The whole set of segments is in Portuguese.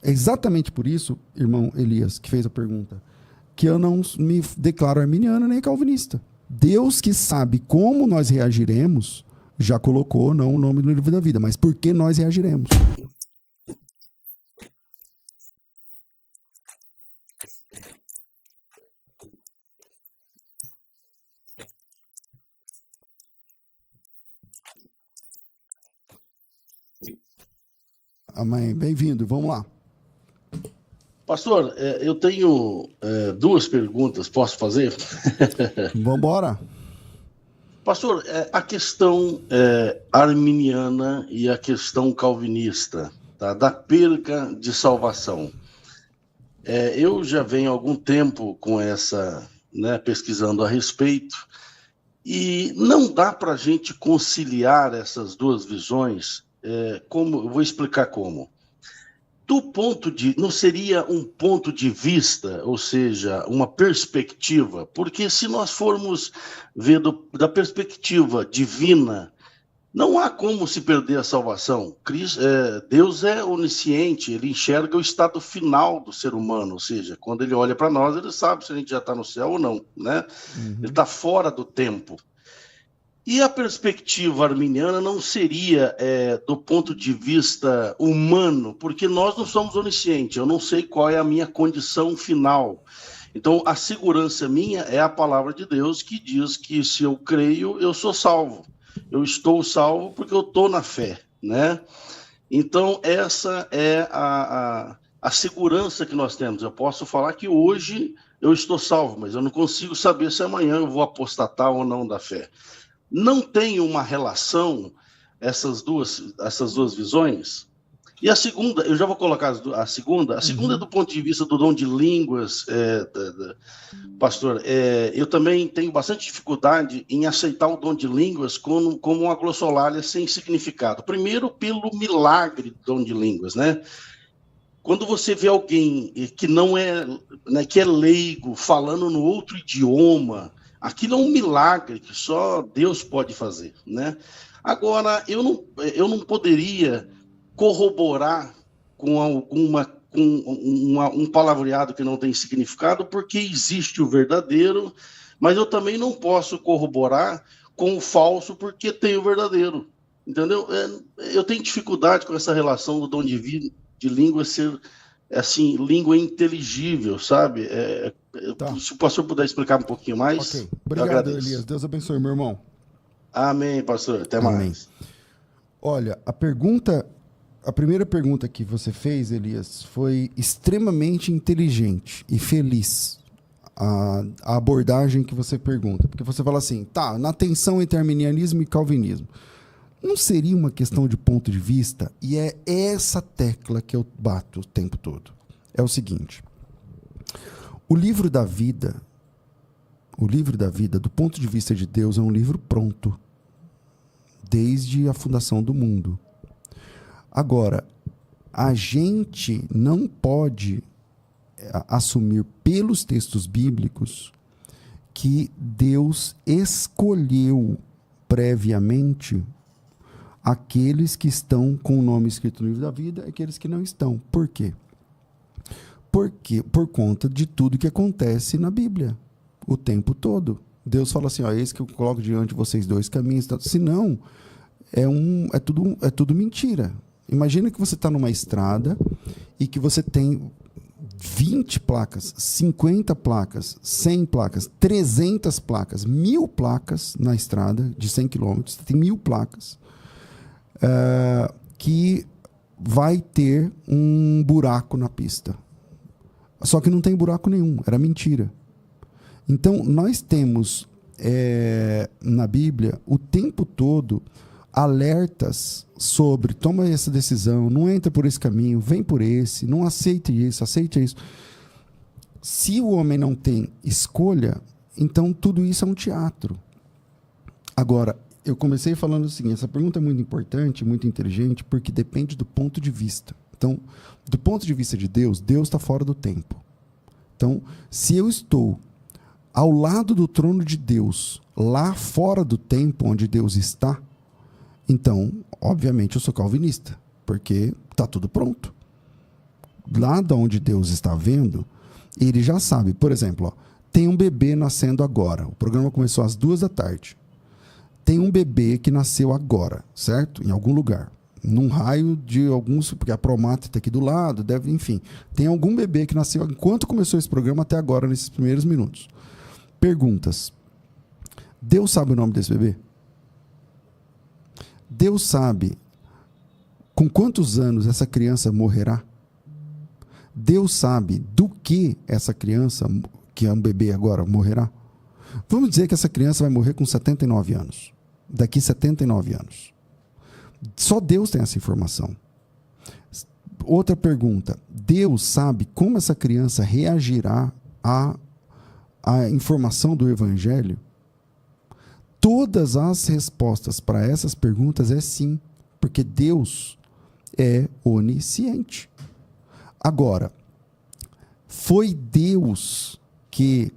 É exatamente por isso, irmão Elias, que fez a pergunta, que eu não me declaro arminiano nem calvinista. Deus, que sabe como nós reagiremos, já colocou não o nome no livro da vida, mas por que nós reagiremos. Amém. Bem-vindo. Vamos lá. Pastor, eu tenho duas perguntas, posso fazer? Vamos embora. Pastor, a questão arminiana e a questão calvinista, tá, da perca de salvação. Eu já venho há algum tempo com essa, pesquisando a respeito, e não dá para a gente conciliar essas duas visões, eu vou explicar como. Não seria um ponto de vista, ou seja, uma perspectiva, porque se nós formos ver da perspectiva divina, não há como se perder a salvação. Deus é onisciente, ele enxerga o estado final do ser humano, ou seja, quando ele olha para nós, ele sabe se a gente já está no céu ou não, né? Uhum. Ele está fora do tempo. E a perspectiva arminiana não seria do ponto de vista humano, porque nós não somos oniscientes, eu não sei qual é a minha condição final. Então, a segurança minha é a palavra de Deus, que diz que se eu creio, eu sou salvo. Eu estou salvo porque eu estou na fé, né? Então, essa é a segurança que nós temos. Eu posso falar que hoje eu estou salvo, mas eu não consigo saber se amanhã eu vou apostatar ou não da fé. Não tem uma relação essas duas visões? E a segunda, eu já vou colocar a segunda é do ponto de vista do dom de línguas, pastor, eu também tenho bastante dificuldade em aceitar o dom de línguas como uma glossolalia sem significado. Primeiro, pelo milagre do dom de línguas, né? Quando você vê alguém que não é, né, que é leigo, falando no outro idioma, aquilo é um milagre que só Deus pode fazer, né? Agora, eu não poderia corroborar com um palavreado que não tem significado, porque existe o verdadeiro, mas eu também não posso corroborar com o falso, porque tem o verdadeiro, entendeu? Eu tenho dificuldade com essa relação do dom de língua ser, assim, língua inteligível, sabe? Tá. Se o pastor puder explicar um pouquinho mais. Ok, obrigado, Elias. Deus abençoe, meu irmão. Amém, pastor. Até mais. Olha, a primeira pergunta que você fez, Elias, foi extremamente inteligente e feliz. A abordagem que você pergunta. Porque você fala assim, tá, na tensão entre arminianismo e calvinismo. Não seria uma questão de ponto de vista? E é essa tecla que eu bato o tempo todo. É o seguinte. O livro da vida, do ponto de vista de Deus, é um livro pronto. Desde a fundação do mundo. Agora, a gente não pode assumir pelos textos bíblicos que Deus escolheu previamente aqueles que estão com o nome escrito no livro da vida e aqueles que não estão. Por quê? Porque, por conta de tudo que acontece na Bíblia, o tempo todo. Deus fala assim, ó, eis que eu coloco diante de vocês dois caminhos. Senão, é tudo mentira. Imagina que você está numa estrada e que você tem 20 placas, 50 placas, 100 placas, 300 placas, 1000 placas na estrada de 100 km, você tem 1000 placas, que vai ter um buraco na pista. Só que não tem buraco nenhum, era mentira. Então, nós temos na Bíblia o tempo todo alertas sobre toma essa decisão, não entra por esse caminho, vem por esse, não aceite isso, aceite isso. Se o homem não tem escolha, então tudo isso é um teatro. Agora, eu comecei falando o seguinte, essa pergunta é muito importante, muito inteligente, porque depende do ponto de vista. Então, do ponto de vista de Deus, Deus está fora do tempo. Então, se eu estou ao lado do trono de Deus, lá fora do tempo onde Deus está, então, obviamente, eu sou calvinista, porque está tudo pronto. lá de onde Deus está vendo, ele já sabe. Por exemplo, ó, tem um bebê nascendo agora. O programa começou às 14h. Tem um bebê que nasceu agora, certo? Em algum lugar. Num raio de alguns... Porque a Promata está aqui do lado, enfim. Tem algum bebê que nasceu enquanto começou esse programa até agora, nesses primeiros minutos. Perguntas. Deus sabe o nome desse bebê? Deus sabe com quantos anos essa criança morrerá? Deus sabe do que essa criança, que é um bebê agora, morrerá? Vamos dizer que essa criança vai morrer com 79 anos. Daqui 79 anos. Só Deus tem essa informação. Outra pergunta. Deus sabe como essa criança reagirá à informação do Evangelho? Todas as respostas para essas perguntas é sim, porque Deus é onisciente. Agora, foi Deus que,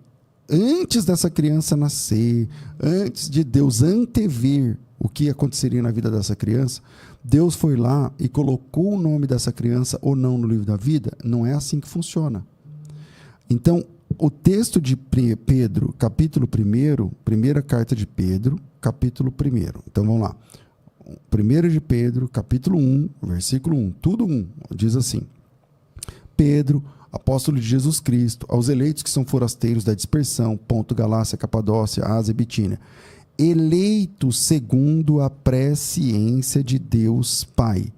antes dessa criança nascer, antes de Deus antever o que aconteceria na vida dessa criança, Deus foi lá e colocou o nome dessa criança ou não no livro da vida? Não é assim que funciona. Então, o texto de Pedro, capítulo 1, primeira carta de Pedro, capítulo 1. Então, vamos lá. 1 de Pedro, capítulo 1, versículo 1. Tudo 1. Diz assim. Pedro, apóstolo de Jesus Cristo, aos eleitos que são forasteiros da dispersão, Ponto, Galácia, Capadócia, Ásia e Bitínia, eleitos segundo a presciência de Deus Pai.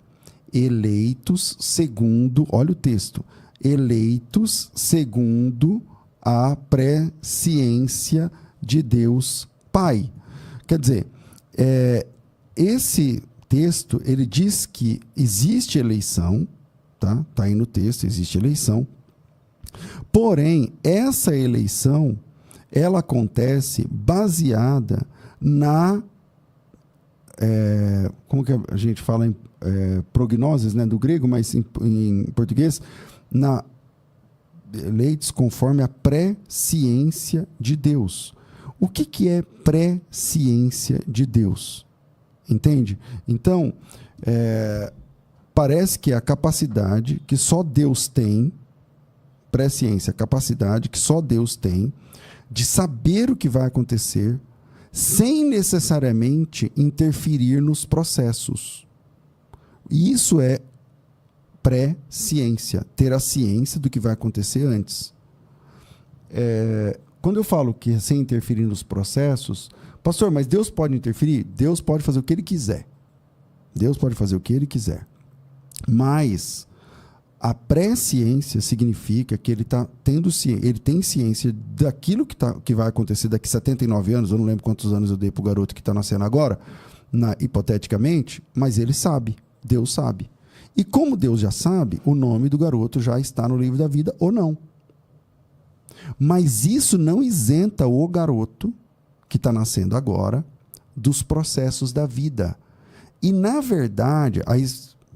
Eleitos segundo, olha o texto, eleitos segundo a presciência de Deus Pai. Quer dizer, esse texto, ele diz que existe eleição, tá aí no texto, existe eleição, porém, essa eleição, ela acontece baseada na, como que a gente fala em prognoses, né, do grego, mas em português, na eleitos conforme a presciência de Deus. O que é presciência de Deus? Entende? Então, parece que é a capacidade que só Deus tem, presciência, a capacidade que só Deus tem de saber o que vai acontecer sem necessariamente interferir nos processos. E isso é presciência, ter a ciência do que vai acontecer antes. Quando eu falo que é sem interferir nos processos, pastor, mas Deus pode interferir? Deus pode fazer o que Ele quiser. Deus pode fazer o que Ele quiser. Mas a presciência significa que ele tem ciência daquilo que vai acontecer daqui 79 anos, eu não lembro quantos anos eu dei para o garoto que está nascendo agora, hipoteticamente, mas ele sabe, Deus sabe. E como Deus já sabe, o nome do garoto já está no livro da vida ou não. Mas isso não isenta o garoto que está nascendo agora dos processos da vida. E, na verdade,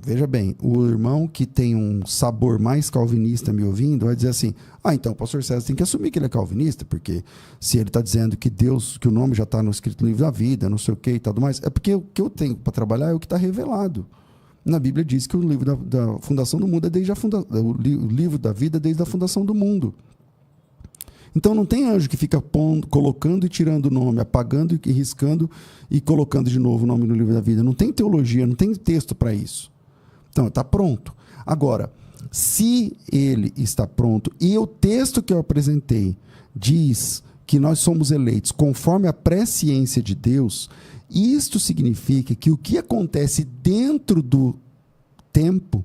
veja bem, o irmão que tem um sabor mais calvinista me ouvindo vai dizer assim, então o pastor César tem que assumir que ele é calvinista, porque se ele está dizendo que Deus, que o nome já está escrito no livro da vida, não sei o que e tudo mais, é porque o que eu tenho para trabalhar é o que está revelado. Na Bíblia diz que o livro da fundação do mundo é desde o livro da vida é desde a fundação do mundo. Então não tem anjo que fica colocando e tirando o nome, apagando e riscando e colocando de novo o nome no livro da vida. Não tem teologia, não tem texto para isso. Então, está pronto. Agora, se ele está pronto e o texto que eu apresentei diz que nós somos eleitos conforme a presciência de Deus, isto significa que o que acontece dentro do tempo,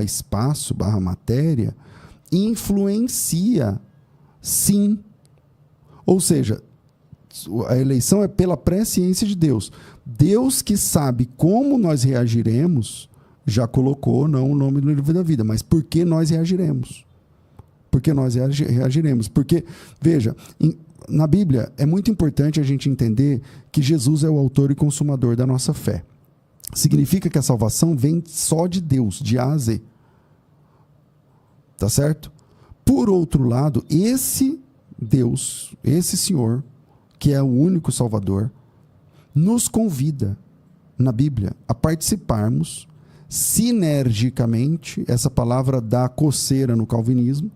/espaço, /matéria, influencia, sim. Ou seja, a eleição é pela presciência de Deus. Deus que sabe como nós reagiremos, já colocou não o nome no livro da vida, mas por que nós reagiremos? Porque nós reagiremos. Porque, veja, na Bíblia é muito importante a gente entender que Jesus é o autor e consumador da nossa fé. Significa que a salvação vem só de Deus, de A a Z. Tá certo? Por outro lado, esse Deus, esse Senhor, que é o único Salvador, nos convida, na Bíblia, a participarmos sinergicamente, essa palavra dá coceira no calvinismo,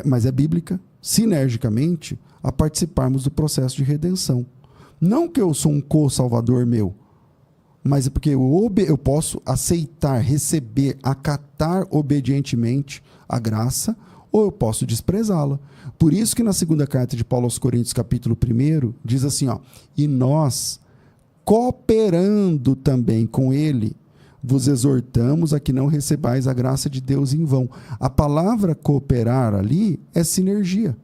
mas é bíblica, sinergicamente, a participarmos do processo de redenção. Não que eu sou um co-salvador meu, mas é porque eu posso aceitar, receber, acatar obedientemente a graça, ou eu posso desprezá-la. Por isso que na segunda carta de Paulo aos Coríntios, capítulo 1, diz assim, ó, e nós, cooperando também com ele, vos exortamos a que não recebais a graça de Deus em vão. A palavra cooperar ali é sinergia.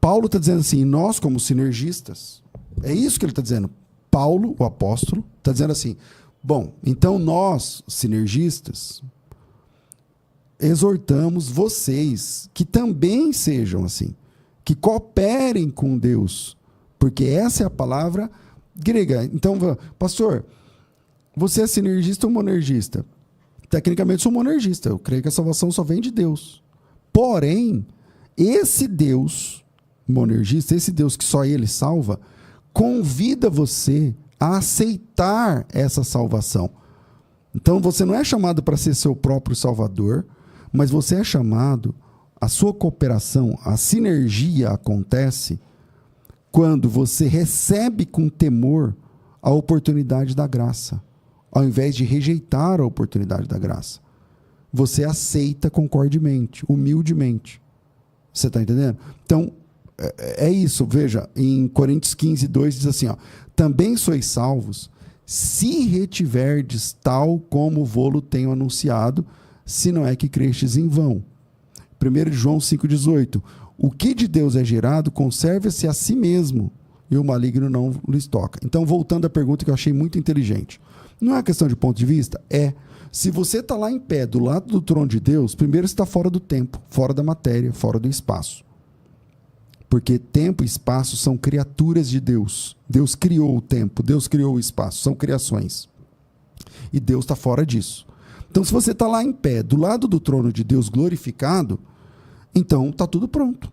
Paulo está dizendo assim, nós como sinergistas, é isso que ele está dizendo. Paulo, o apóstolo, está dizendo assim, bom, então nós, sinergistas, exortamos vocês que também sejam assim, que cooperem com Deus, porque essa é a palavra grega. Então, pastor, você é sinergista ou monergista? Tecnicamente sou monergista, eu creio que a salvação só vem de Deus. Porém, esse Deus monergista, esse Deus que só ele salva, convida você a aceitar essa salvação. Então você não é chamado para ser seu próprio salvador, mas você é chamado, a sua cooperação, a sinergia acontece quando você recebe com temor a oportunidade da graça, ao invés de rejeitar a oportunidade da graça. Você aceita concordemente, humildemente. Você está entendendo? Então, é isso, veja, em Coríntios 15, 2 diz assim, ó, também sois salvos, se retiverdes tal como vô-lo tenho anunciado, se não é que crestes em vão. 1 João 5,18, o que de Deus é gerado, conserva-se a si mesmo, e o maligno não lhes toca. Então, voltando à pergunta que eu achei muito inteligente, não é questão de ponto de vista? Se você está lá em pé, do lado do trono de Deus, primeiro você está fora do tempo, fora da matéria, fora do espaço. Porque tempo e espaço são criaturas de Deus. Deus criou o tempo, Deus criou o espaço, são criações. E Deus está fora disso. Então, se você está lá em pé, do lado do trono de Deus glorificado, então está tudo pronto.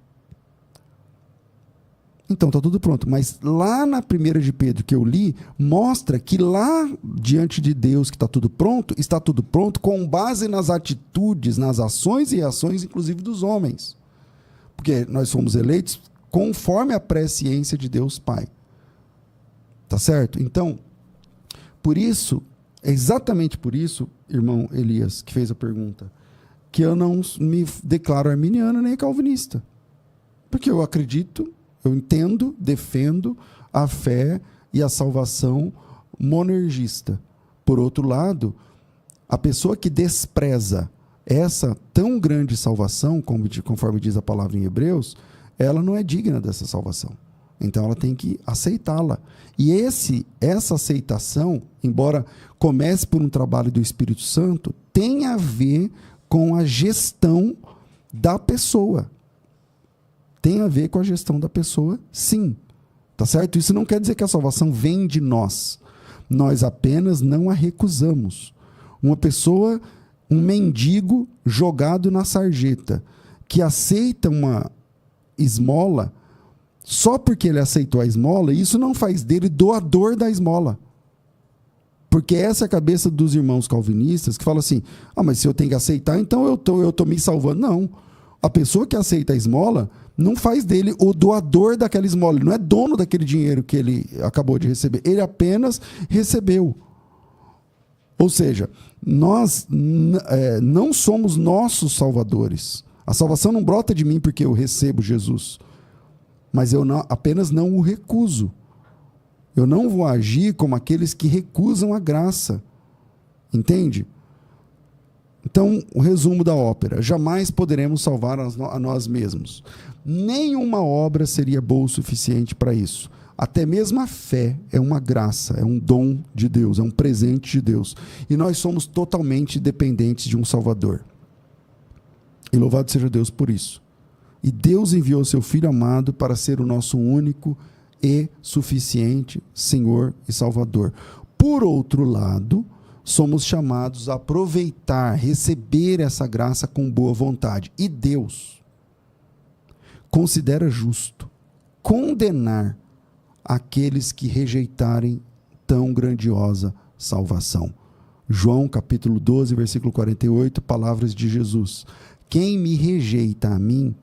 Então está tudo pronto. Mas lá na 1 de Pedro que eu li, mostra que lá diante de Deus que está tudo pronto com base nas atitudes, nas ações e reações, inclusive dos homens. Porque nós fomos eleitos conforme a presciência de Deus Pai. Tá certo? Então, por isso, exatamente por isso, irmão Elias, que fez a pergunta, que eu não me declaro arminiano nem calvinista. Porque eu acredito, eu entendo, defendo a fé e a salvação monergista. Por outro lado, a pessoa que despreza essa tão grande salvação, conforme diz a palavra em Hebreus, ela não é digna dessa salvação. Então ela tem que aceitá-la. E essa aceitação, embora comece por um trabalho do Espírito Santo, tem a ver com a gestão da pessoa. Tem a ver com a gestão da pessoa, sim. Tá certo? Isso não quer dizer que a salvação vem de nós. Nós apenas não a recusamos. Uma pessoa, um mendigo jogado na sarjeta, que aceita uma esmola, só porque ele aceitou a esmola, isso não faz dele doador da esmola. Porque essa é a cabeça dos irmãos calvinistas que falam assim, mas se eu tenho que aceitar, então eu tô me salvando. Não. A pessoa que aceita a esmola não faz dele o doador daquela esmola. Ele não é dono daquele dinheiro que ele acabou de receber. Ele apenas recebeu. Ou seja, nós não somos nossos salvadores. A salvação não brota de mim porque eu recebo Jesus. Mas eu apenas não o recuso. Eu não vou agir como aqueles que recusam a graça. Entende? Então, o resumo da ópera. Jamais poderemos salvar a nós mesmos. Nenhuma obra seria boa o suficiente para isso. Até mesmo a fé é uma graça, é um dom de Deus, é um presente de Deus. E nós somos totalmente dependentes de um Salvador. E louvado seja Deus por isso. E Deus enviou seu Filho amado para ser o nosso único e suficiente Senhor e Salvador. Por outro lado, somos chamados a aproveitar, receber essa graça com boa vontade. E Deus considera justo condenar aqueles que rejeitarem tão grandiosa salvação. João capítulo 12, versículo 48, palavras de Jesus. Quem me rejeita a mim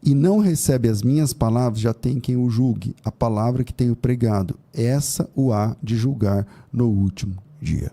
e não recebe as minhas palavras, já tem quem o julgue. A palavra que tenho pregado, essa o há de julgar no último dia.